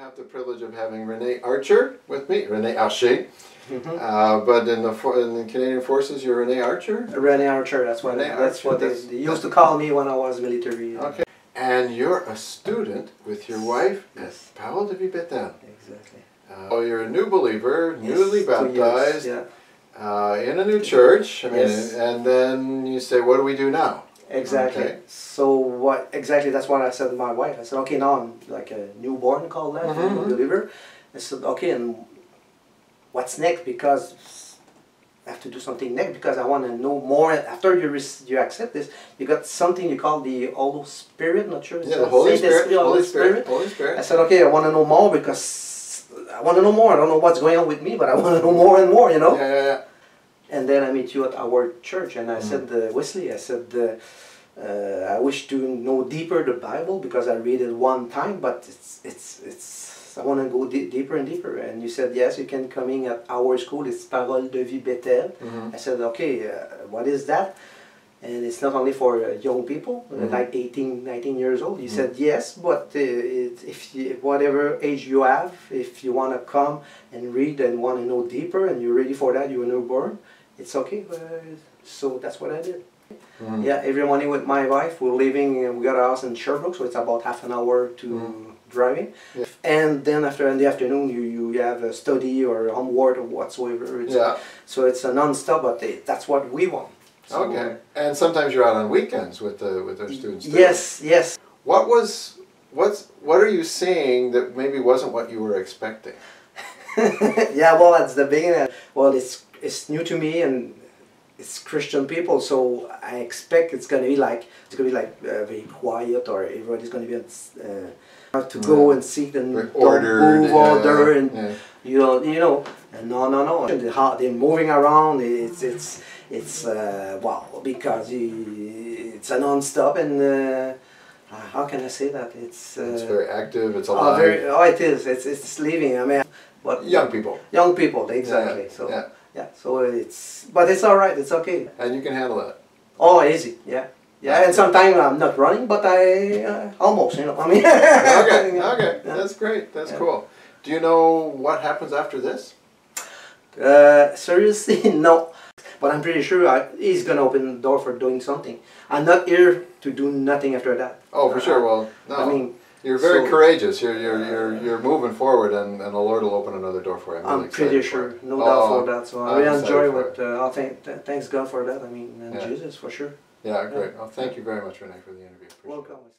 have the privilege of having Rene Archer with me, Rene Archer. But in the Canadian Forces, you're Rene Archer? Rene Archer, that's what they used to call me when I was military. Okay. And you're a student with your wife at Parole de Vie Bethel. Exactly. So you're a new believer, newly baptized, in a new church. I mean, and then you say, what do we do now? Exactly. Okay. So that's what I said to my wife. I said, okay, now I'm like a newborn, called that, new believer. I said, okay, and what's next? Because I have to do something next, because I want to know more. After you accept this, you got something you call the Holy Spirit, not sure. Yeah, the Holy Spirit. Holy Spirit. I said, okay, I want to know more, because I want to know more. I don't know what's going on with me, but I want to know more and more, you know. Yeah. And then I meet you at our church, and I said, Wesley, I said, I wish to know deeper the Bible, because I read it one time, but I want to go deeper and deeper. And you said, yes, you can come in at our school. It's Parole de Vie Bethel. I said, okay, what is that? And it's not only for young people, like 18, 19 years old. You said, yes, but whatever age you have, if you want to come and read and want to know deeper, and you're ready for that, you're newborn, it's okay. So that's what I did. Yeah, every morning with my wife, we're living, we got a house in Sherbrooke, so it's about half an hour to driving. And then in the afternoon, you have a study or homework or whatsoever. So it's a non-stop, but that's what we want. So, okay. And sometimes you're out on weekends with our students too. Yes. What are you seeing that maybe wasn't what you were expecting? Yeah, well, at the beginning, well, it's new to me, and it's Christian people, so I expect it's gonna be like very quiet, or everybody's gonna be have to go and seek and move order, and you know, and no. They're moving around. It's wow, because it's a non-stop, and how can I say that? It's very active. It's alive. It is. It's living. I mean, but young people. Young people, exactly. Yeah, so but it's all right. It's okay. And you can handle that. Oh, easy. Yeah. And sometimes I'm not running, but I almost, you know. I mean. Okay. That's great. That's cool. Do you know what happens after this? Seriously, no. But I'm pretty sure he's gonna open the door for doing something. I'm not here to do nothing after that. Oh, for sure. Well, no. I mean, you're very courageous. You're moving forward, and the Lord will open another door for you. I'm pretty sure, no doubt for that. So I really enjoy what. Thanks God for that. I mean, and Jesus for sure. Yeah, great. Well, thank you very much, Rene, for the interview. Welcome.